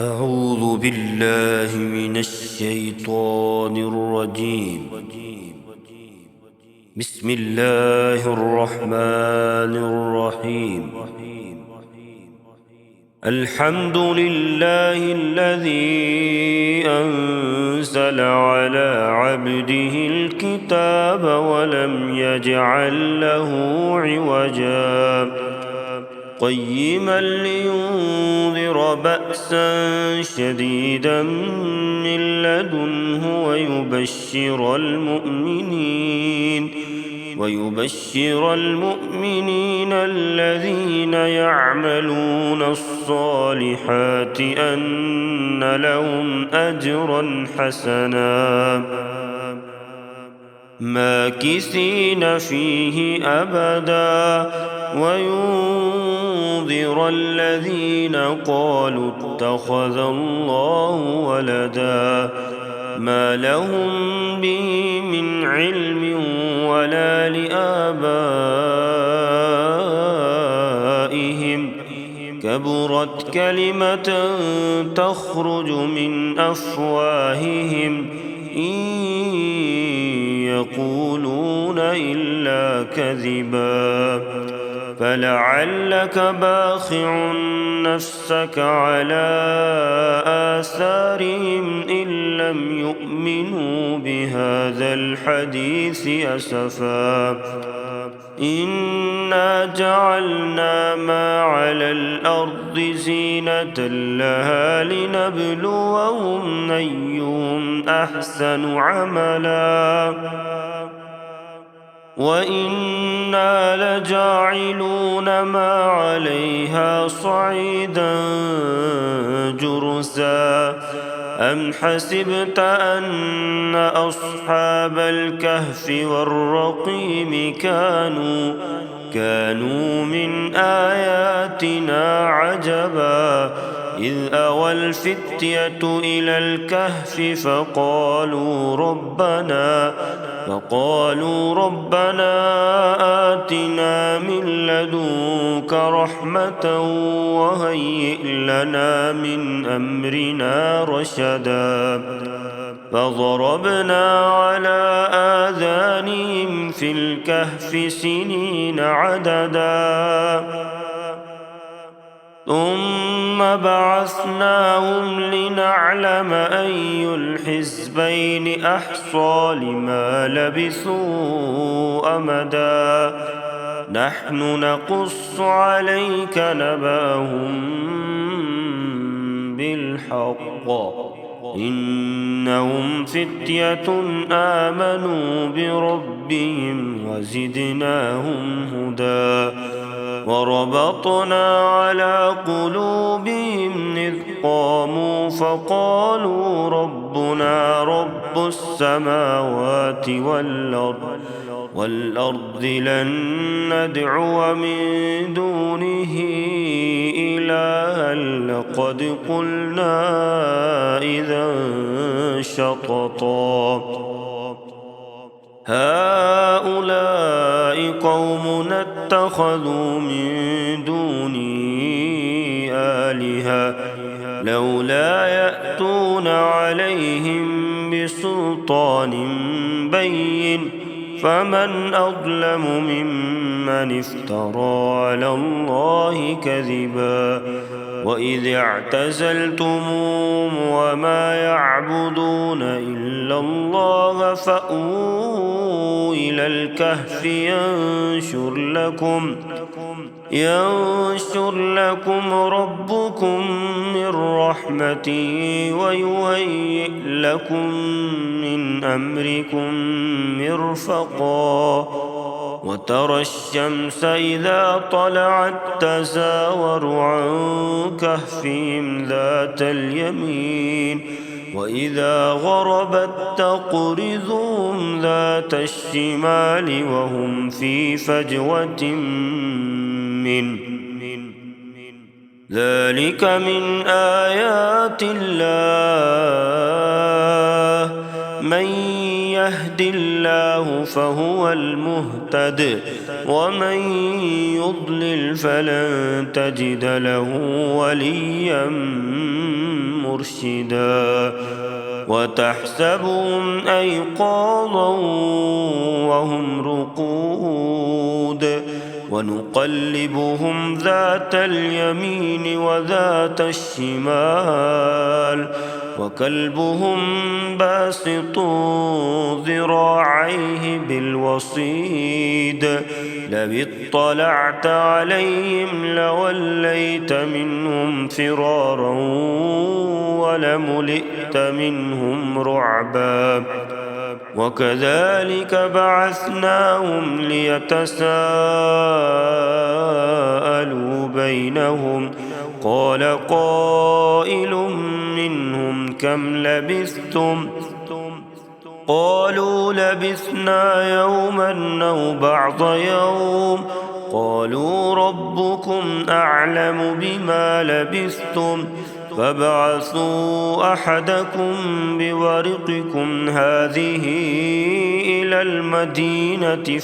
أعوذ بالله من الشيطان الرجيم. بسم الله الرحمن الرحيم. الحمد لله الذي أنزل على عبده الكتاب ولم يجعل له عوجا قيما لينذر بأسا شديدا من لدنه ويبشر المؤمنين الذين يعملون الصالحات أن لهم أجرا حسنا ماكثين فيه أبدا وينذر الذين قالوا اتخذ الله ولدا ما لهم به من علم ولا لآبائهم كبرت كلمة تخرج من أفواههم إن يقولون إلا كذبا فلعلك باخع نفسك على آثارهم إن لم يؤمنوا بهذا الحديث أسفا إنا جعلنا ما على الأرض زينة لها لنبلوهم أيهم أحسن عملا وإنا لجاعلون ما عليها صعيدا جرزا أم حسبت أن أصحاب الكهف والرقيم كانوا من آياتنا عجبا إذ أوى الفتية إلى الكهف فقالوا ربنا آتنا من لدنك رحمة وهيئ لنا من أمرنا رشدا فضربنا على آذانهم في الكهف سنين عددا ثم بعثناهم لنعلم أي الحزبين أحصى لما لبثوا أمدا نحن نقص عليك نبأهم بالحق إنهم فتية آمنوا بربهم وزدناهم هدى وربطنا على قلوبهم إذ قاموا فقالوا ربنا رب السماوات والأرض لن ندعو من دونه إلها لقد قلنا إذا شططا هؤلاء قومنا اتخذوا من دوني آلهة لولا يأتون عليهم بسلطان بين فمن أظلم ممن افترى على الله كذبا وإذ اعتزلتموهم وما يعبدون إلا الله فأووا إلى الكهف ينشر لكم ربكم من رحمته ويهيئ لكم من أمركم مرفقا وترى الشمس إذا طلعت تزاور عن كهفهم ذات اليمين وإذا غربت تقرضهم ذات الشمال وهم في فجوة منه ذلك من آيات الله من يهد الله فهو المهتد ومن يضلل فلن تجد له وليا مرشدا وتحسبهم أيقاظا وهم رقود ونقلبهم ذات اليمين وذات الشمال وكلبهم باسط ذراعيه بالوصيد لو اطلعت عليهم لوليت منهم فرارا ولملئت منهم رعبا وكذلك بعثناهم ليتساءلوا بينهم قال قائل منهم كم لبثتم قالوا لبثنا يوما أو بعض يوم قالوا ربكم أعلم بما لبثتم فابعثوا أحدكم بورقكم هذه إلى المدينة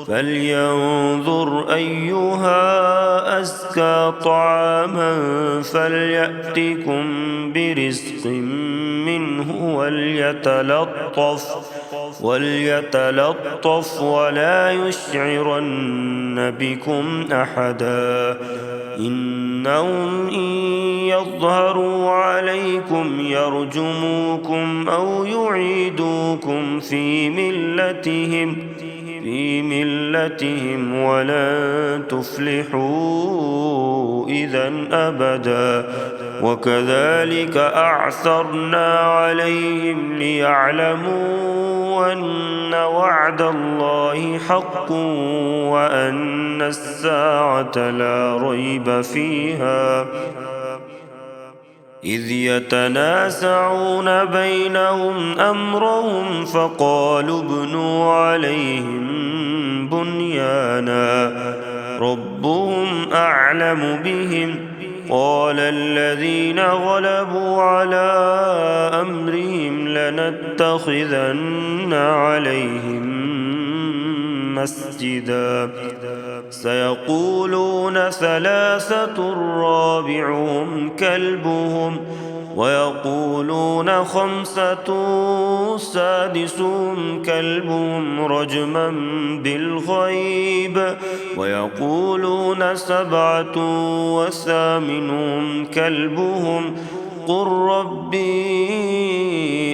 فلينظر أيها أزكى طعاما فليأتكم برزق منه وليتلطف ولا يشعرن بكم أحدا إنهم إن يظهروا عليكم يرجموكم أو يعيدوكم في ملتهم ولن تفلحوا إذا أبدا وكذلك أعثرنا عليهم ليعلموا أن وعد الله حق وأن الساعة لا ريب فيها إذ يتنازعون بينهم أمرهم فقالوا ابنوا عليهم بنيانا ربهم أعلم بهم قال الذين غلبوا على أمرهم لنتخذن عليهم مسجدا سيقولون ثلاثة رابعهم كلبهم ويقولون خمسة سادسهم كلبهم رجما بالغيب ويقولون سبعة وثامنهم كلبهم قل ربي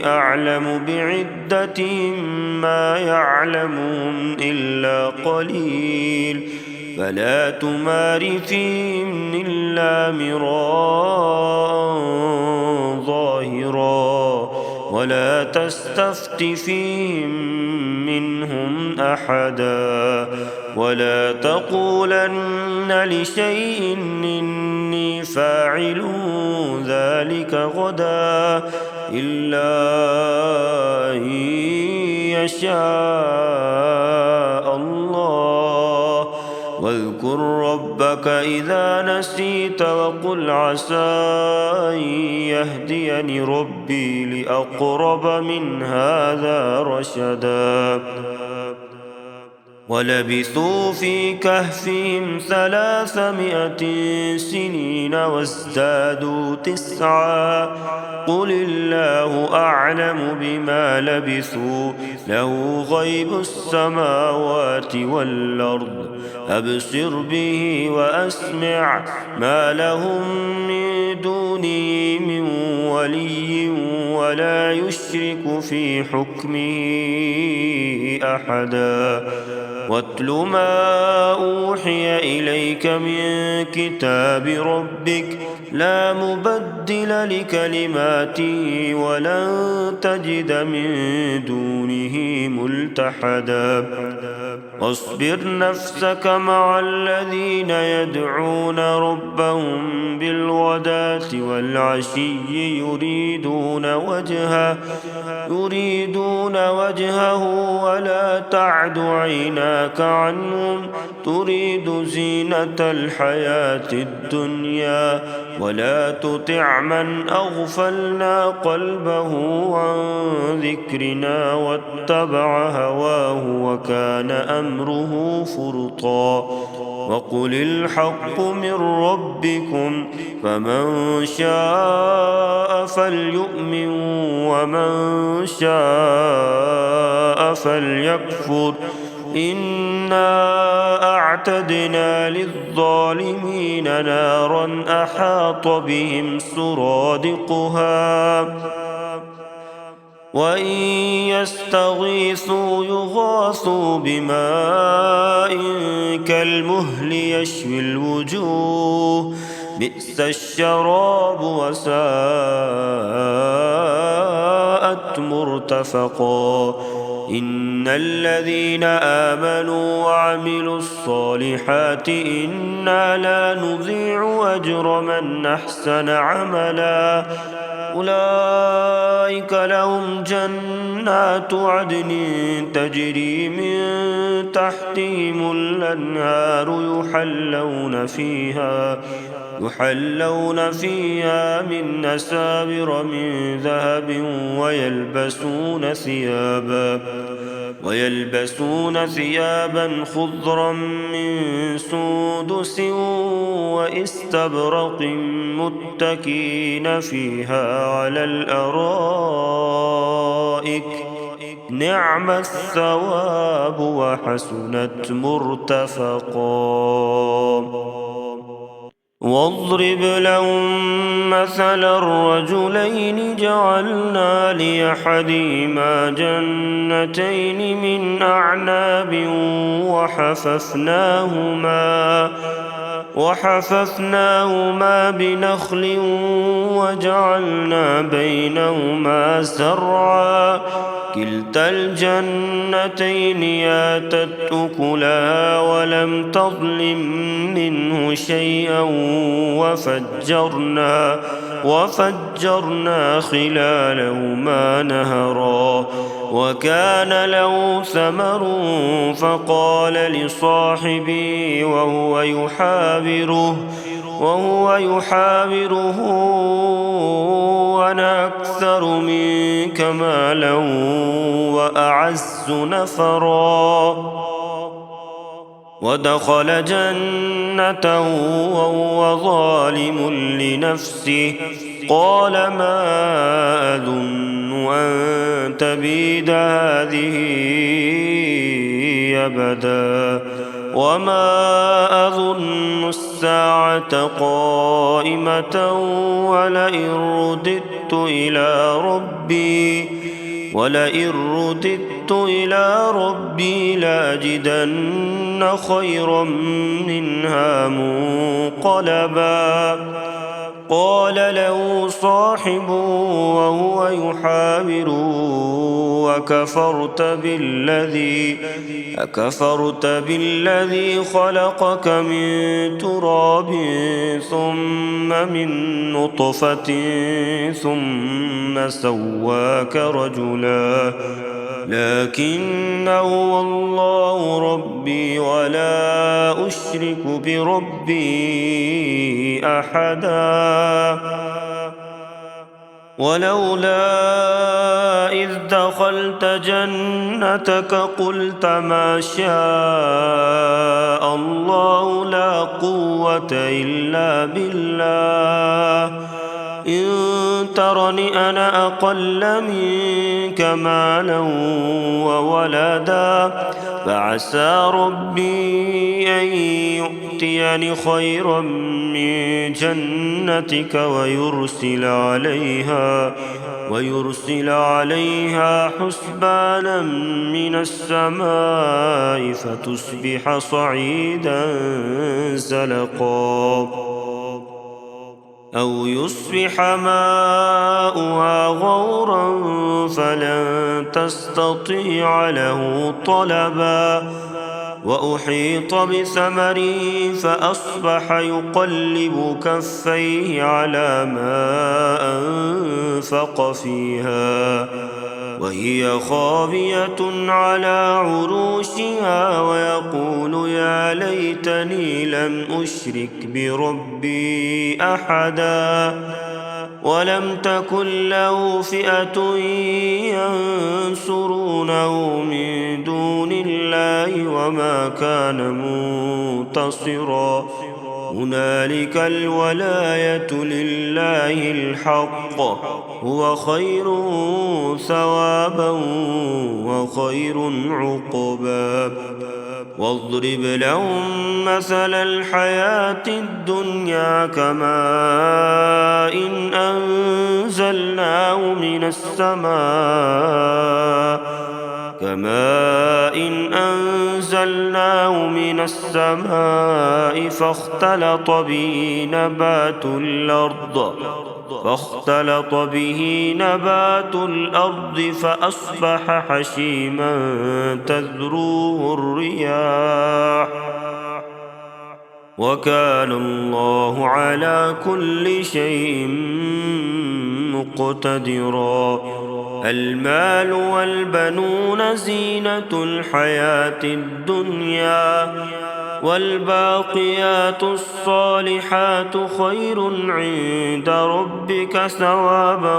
أعلم بعدتهم ما يعلمون إلا قليل فلا تمار فيهم إلا مراء ظاهرا ولا تستفت فيهم منهم أحدا ولا تقولن لشيء إني فاعل ذلك غدا إلا أن يشاء الله واذكر ربك إذا نسيت وقل عسى أن يهديني ربي لأقرب من هذا رشدا ولبثوا في كهفهم 300 سنين وازدادوا 9 قل الله أعلم بما لبثوا له غيب السماوات والأرض أبصر به وأسمع ما لهم من دونه من ولي ولا يشرك في حكمه أحدا واتل ما أوحي إليك من كتاب ربك لا مبدل لكلماته ولن تجد من دونه ملتحدا واصبر نفسك مع الذين يدعون ربهم بالغداة والعشي يريدون وجهه ولا تعد عيناك عنهم تريد زينة الحياة الدنيا ولا تطع من أغفلنا قلبه عن ذكرنا واتبع هواه وكان أمره فرطا وقل الحق من ربكم فمن شاء فليؤمن ومن شاء فليكفر إنا أعتدنا للظالمين نارا أحاط بهم سرادقها وإن يستغيثوا يغاثوا بماء كالمهل يشوي الوجوه بئس الشراب وساءت مرتفقا إن الذين آمنوا وعملوا الصالحات إنا لا نضيع أجر من أحسن عملا أولئك لهم جنات عدن تجري من تحتهم الأنهار يحلون فيها من أساور من ذهب ويلبسون ثيابا خضرا من سندس واستبرق متكئين فيها على الأرائك نعم الثواب وحسنت مرتفقا واضرب لهم مثل الرجلين جعلنا لأحدهما جنتين من أعناب وحففناهما بنخل وجعلنا بينهما زرعا كلتا الجنتين آتت أكلها ولم تظلم منه شيئا وفجرنا خلالهما نهرا وكان له ثمر فقال لصاحبه وهو يحاوره أنا أكثر منك مالا وأعز نفرا ودخل جنته وهو ظالم لنفسه قال ما أظن أن تبيد هذه أبدا وما أظن الساعة قائمة ولئن رددت إلى ربي لأجدن خيرا منها منقلبا قال له صاحبه وهو يحاوره أكفرت بالذي خلقك من تراب ثم من نطفة ثم سواك رجلا لكن هو الله ربي ولا أشرك بربي أحدا ولولا إذ دخلت جنتك قلت ما شاء الله لا قوة إلا بالله إن ترني أنا أقل منك مالا وولدا فعسى ربي أن يؤتيني خيرا من جنتك ويرسل عليها حسبانا من السماء فتصبح صعيدا زلقا أو يصبح ماؤها غورا فلن تستطيع له طلبا وأحيط بثمره فأصبح يقلب كفيه على ما أنفق فيها وهي خاوية على عروشها ويقول يا ليتني لم أشرك بربي أحدا ولم تكن له فئة ينصرونه من دون الله وما كان منتصرا هنالك الولاية لله الحق هو خير ثوابا وخير عقبا واضرب لهم مثل الحياة الدنيا كماء أنزلناه من السماء فاختلط به نبات الأرض فأصبح حشيما تذروه الرياح وكان الله على كل شيء مقتدرا المال والبنون زينة الحياة الدنيا والباقيات الصالحات خير عند ربك ثوابا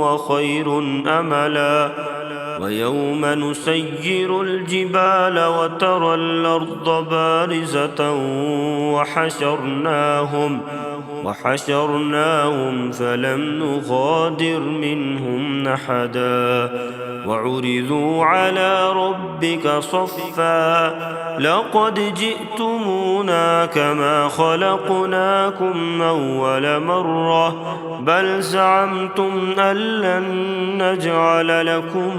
وخير أملا ويوم نسير الجبال وترى الأرض بارزة وحشرناهم فلم نغادر منهم أحدا وعرضوا على ربك صفا لقد جئتمونا كما خلقناكم أول مرة بل زعمتم أن لن نجعل لكم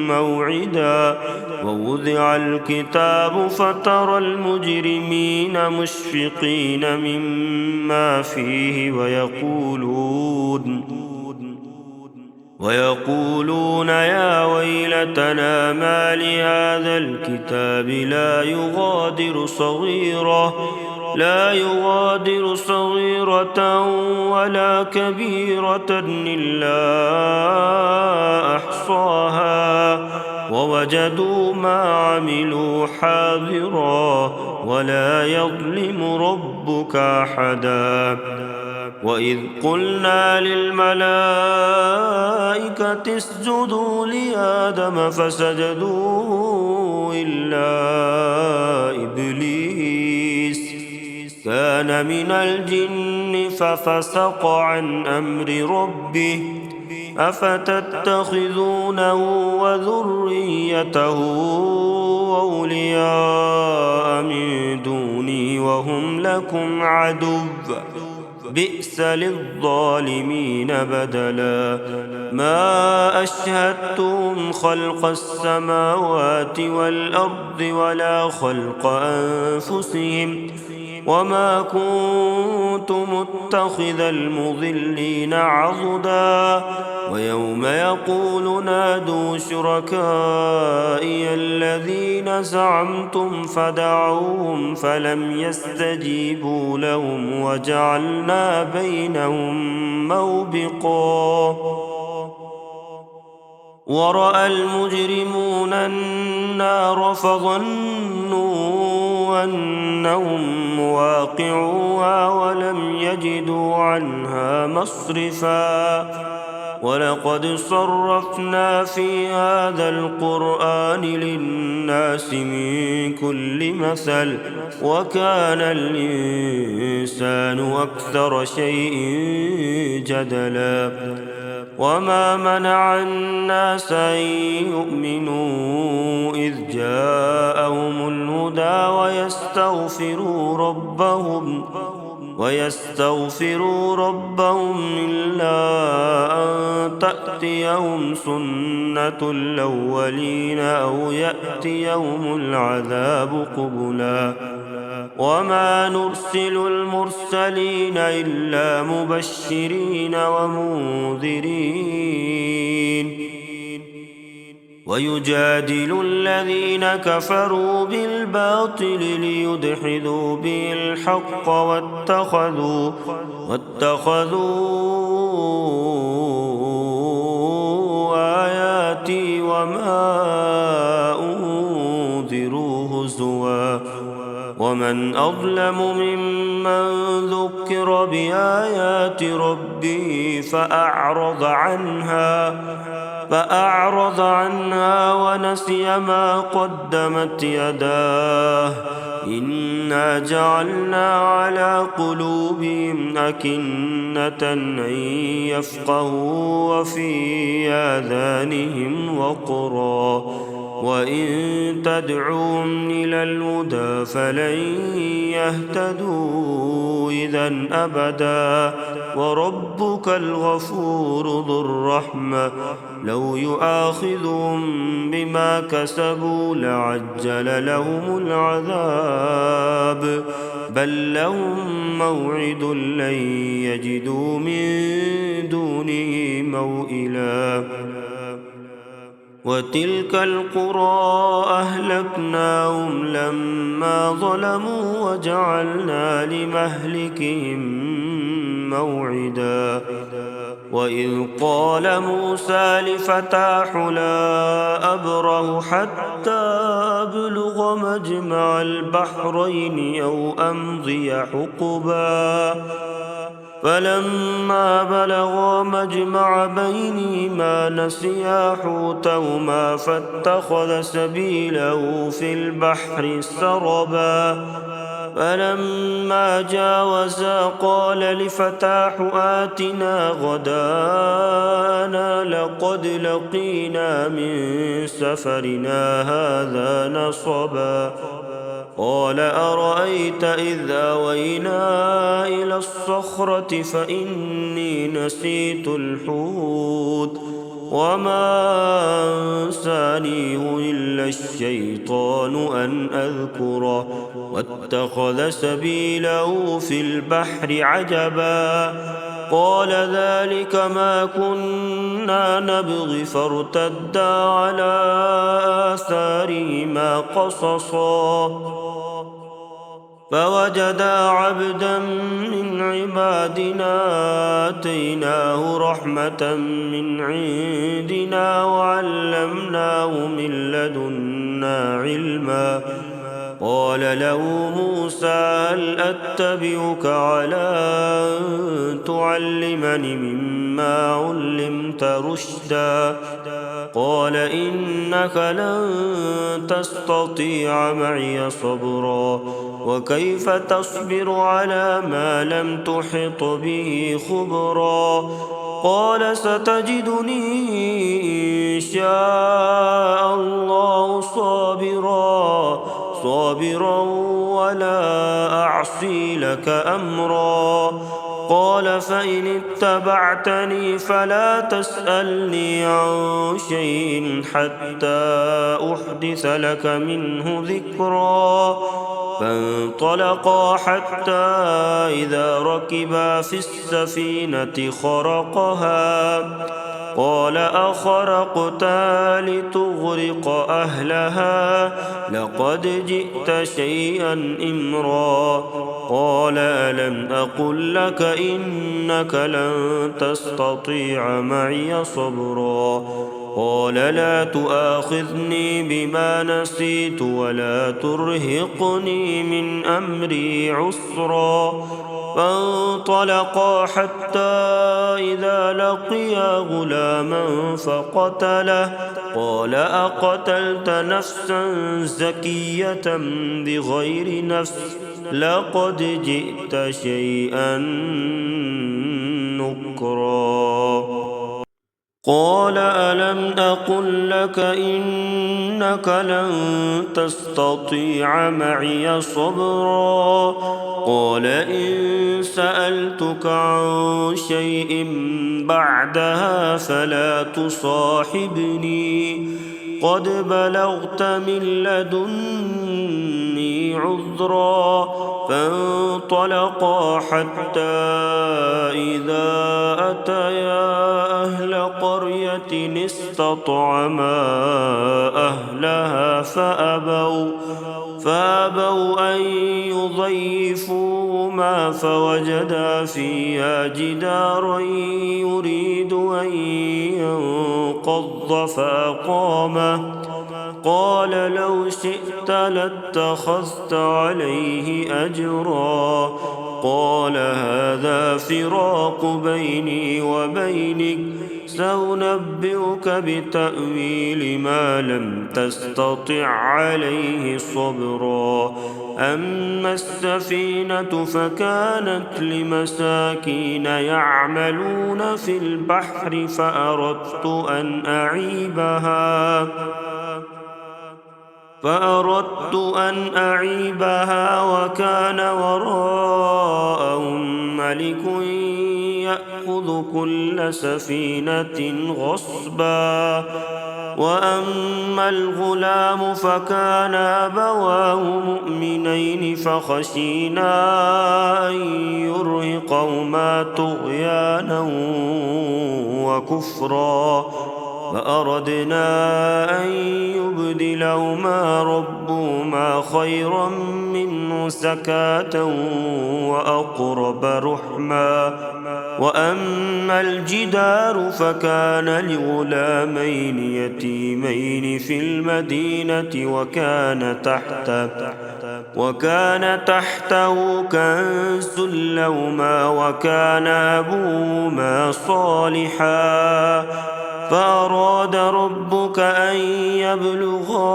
موعدا ووضع الكتاب فترى المجرمين مشفقين مما فيه ويقولون يا ويلتنا ما لهذا الكتاب لا يغادر صغيرة ولا كبيرة إلا أحصاها ووجدوا ما عملوا حاضرا ولا يظلم ربك أحدا وإذ قلنا للملائكة اسجدوا لآدم فسجدوا إلا إبليس كان من الجن ففسق عن أمر ربه أفتتخذونه وذريته أولياء من دوني وهم لكم عدو بئس للظالمين بدلا ما أشهدتهم خلق السماوات والأرض ولا خلق أنفسهم وما كنت متخذ المضلين عضدا ويوم يقول نادوا شركائي الذين زعمتم فدعوهم فلم يستجيبوا لهم وجعلنا بينهم موبقا ورأى المجرمون النار فظنوا أنهم مواقعوها ولم يجدوا عنها مصرفا ولقد صرفنا في هذا القرآن للناس من كل مثل وكان الإنسان أكثر شيء جدلا وما منع الناس أن يؤمنوا إذ جاءهم الهدى ويستغفروا ربهم إلا أن تأتيهم سنة الأولين أو يأتيهم العذاب قبلا وما نرسل المرسلين إلا مبشرين ومنذرين ويجادل الذين كفروا بالباطل ليدحضوا به الحق واتخذوا ومن أظلم ممن ذكر بآيات ربه فأعرض عنها ونسي ما قدمت يداه إنا جعلنا على قلوبهم أكنة أن يفقهوا وفي آذانهم وقرا وإن تدعوهم إلى الهدى فلن يهتدوا إذا أبدا وربك الغفور ذو الرحمة لو يؤاخذهم بما كسبوا لعجل لهم العذاب بل لهم موعد لن يجدوا من دونه موئلا وتلك القرى أهلكناهم لما ظلموا وجعلنا لمهلكهم موعدا وإذ قال موسى لفتاه لا أبره حتى أبلغ مجمع البحرين أو أمضي حقبا فلما بلغا مجمع بينهما نسيا حوتهما فاتخذ سبيله في البحر سربا فلما جاوزا قال لفتاه آتنا غداءنا لقد لقينا من سفرنا هذا نصبا قال أرأيت إذ أوينا إلى الصخرة فإني نسيت الحوت وما أنسانيه إلا الشيطان أن أذكره واتخذ سبيله في البحر عجبا قال ذلك ما كنا نبغي فارتدا على آثارهما قصصا فوجدا عبدا من عبادنا آتيناه رحمة من عندنا وعلمناه من لدنا علما قال له موسى هل أتبعك على أن تعلمني مما علمت رشدا قال إنك لن تستطيع معي صبرا وكيف تصبر على ما لم تحط به خبرا قال ستجدني إن شاء الله صابرا ولا أعصي لك أمرا قال فإن اتبعتني فلا تسألني عن شيء حتى أحدث لك منه ذكرا فانطلقا حتى إذا ركبا في السفينة خرقها قال أخرقتها لتغرق أهلها لقد جئت شيئا إمرا قال ألم أقل لك إنك لن تستطيع معي صبرا قال لا تؤاخذني بما نسيت ولا ترهقني من أمري عسرا فانطلقا حتى إذا لقيا غلاما فقتله قال أقتلت نفسا زكية بغير نفس لقد جئت شيئا نكرا قال ألم أقل لك إنك لن تستطيع معي صبرا قال إن سألتك عن شيء بعدها فلا تصاحبني قد بلغت من لدني عذرا فانطلقا حتى إذا أتيا أهل قرية استطعما أهلها فأبوا أن يضيفوهما فوجدا فيها جدارا يريد أن ينقض فأقامه قال لو شئت لاتخذت عليه أجرا. قال هذا فراق بيني وبينك، سأنبئك بتأويل ما لم تستطع عليه صبرا. أما السفينة فكانت لمساكين يعملون في البحر فأردت أن أعيبها وكان وراءهم ملك يأخذ كل سفينة غصبا. وأما الغلام فكان أبواه مؤمنين فخشينا أن يرهقهما طغيانا وكفرا، فأردنا أن يبدلهما ربهما خيرا منه زكاة وأقرب رحما. وأما الجدار فكان لغلامين يتيمين في المدينة وكان تحته كنز لهما وكان أبوهما صالحا، فأراد ربك أن يبلغا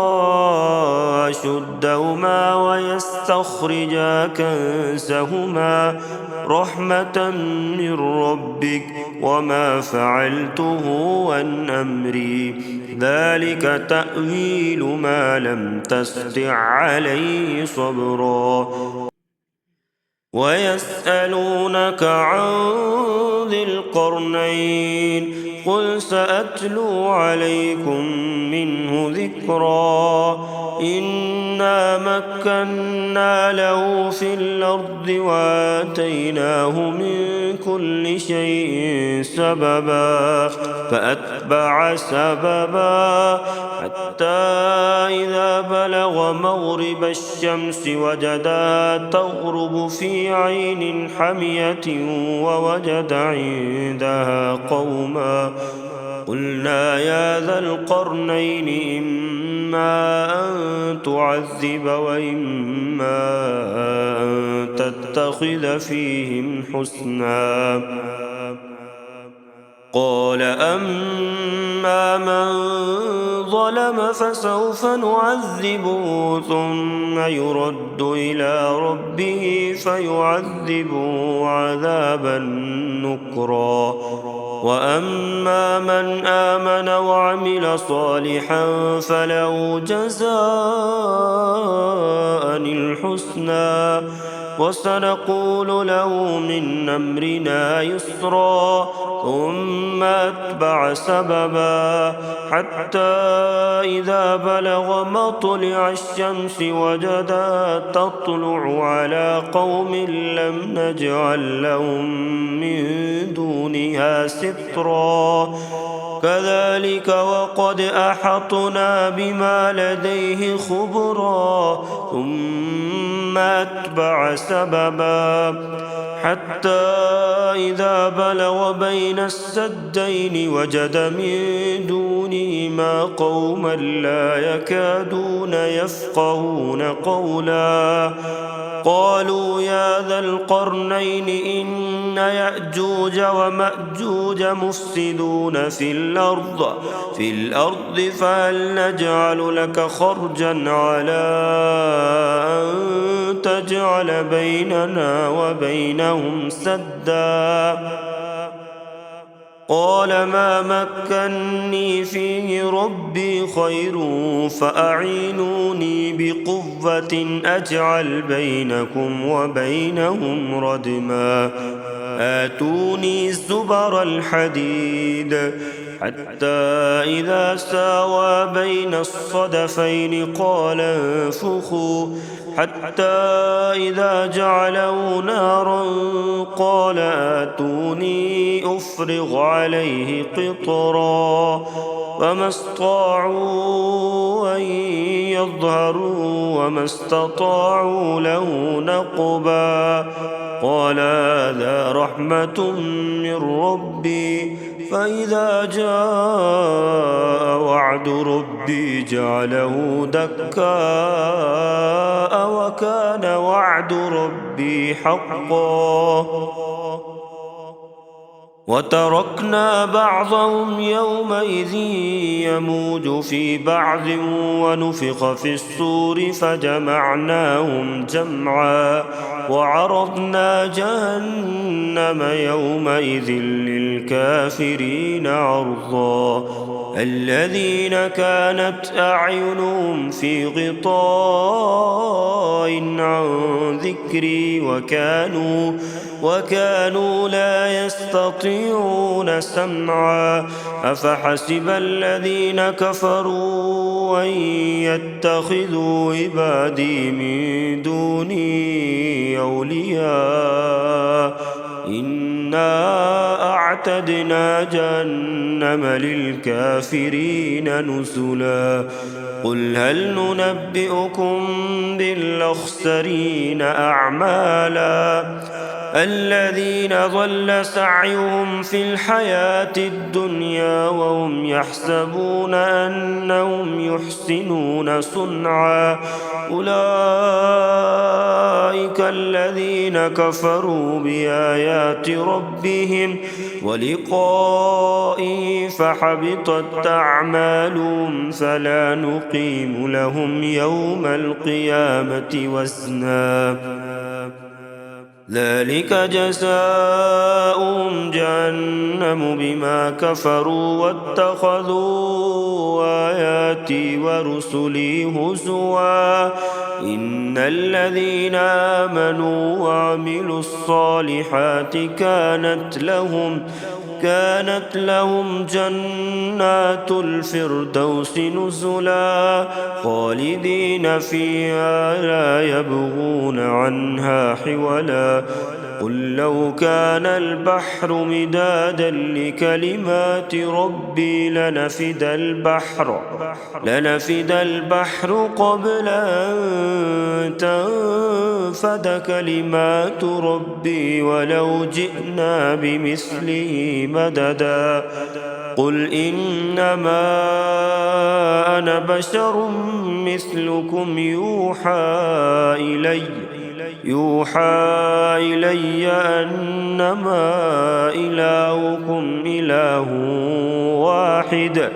أشدهما ويستخرجا كنزهما رحمة من ربك، وما فعلته عن أمري، ذلك تأويل ما لم تستطع عليه صبرا. ويسألونك عن ذي القرنين، قل سأتلو عليكم منه ذكرا. إنا مكنا له في الأرض وآتيناه من كل شيء سببا، فأتبع سببا حتى إذا بلغ مغرب الشمس وجدها تغرب في عين حمية ووجد عندها قوما. قلنا يا ذا القرنين إما أن تعذب وإما أن تتخذ فيهم حسنا. قال أما من ظلم فسوف نعذبه ثم يرد إلى ربه فيعذبه عذابا نكرا. وأما من آمن وعمل صالحا فله جزاء الحسنى وسنقول له من أمرنا يسرا. ثم أتبع سببا حتى إذا بلغ مطلع الشمس وجدها تطلع على قوم لم نجعل لهم من دونها سترا. كذلك وقد أحطنا بما لديه خبرا. ثم أتبع سببا حتى إذا بلغ بين السدين وجد من دونهما قوما لا يكادون يفقهون قولا. قالوا يا ذا القرنين إن يأجوج ومأجوج مفسدون في الأرض فهل نجعل لك خرجا على أن تجعل بيننا وبينهم سدا. قال ما مكني فيه ربي خير فأعينوني بقوة أجعل بينكم وبينهم ردما. آتوني زبر الحديد حتى إذا ساوى بين الصدفين قال انفخوا حتى إذا جعله نارا قال آتوني أفرغ عليه قطرا فما استطاعوا أن يظهروا وما استطاعوا له نقبا قال هذا رحمة من ربي فإذا جاء وعد ربي جعله دكاء وكان وعد ربي حقا وتركنا بعضهم يومئذ يموج في بعض ونفخ في الصور فجمعناهم جمعا وعرضنا جهنم يومئذ للكافرين عرضا الذين كانت أعينهم في غطاء عن ذكري وكانوا لا يستطيعون سمعا أفحسب الذين كفروا أن يتخذوا عبادي من دوني أولياء إنا أعتدنا جهنم للكافرين نزلا قل هل ننبئكم بالأخسرين أعمالا الذين ضل سعيهم في الحياة الدنيا وهم يحسبون أنهم يحسنون صنعا أولئك الذين كفروا بآيات ربهم ولقائه فحبطت أعمالهم فلا نقيم لهم يوم القيامة وزنا ذلك جزاؤهم جهنم بما كفروا واتخذوا آياتي ورسلي هزوا إن الذين آمنوا وعملوا الصالحات كانت لهم جنات الفردوس نزلا خالدين فيها لا يبغون عنها حولا قل لو كان البحر مدادا لكلمات ربي لنفد البحر قبل أن تنفد كلمات ربي ولو جئنا بمثله مددا قل إنما أنا بشر مثلكم يوحى إلي أنما إلهكم إله واحد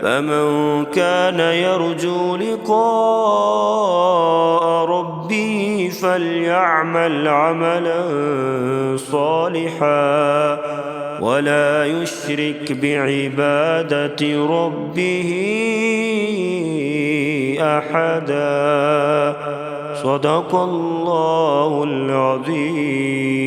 فمن كان يرجو لقاء ربه فليعمل عملا صالحا ولا يشرك بعبادة ربه أحدا صدق الله العظيم.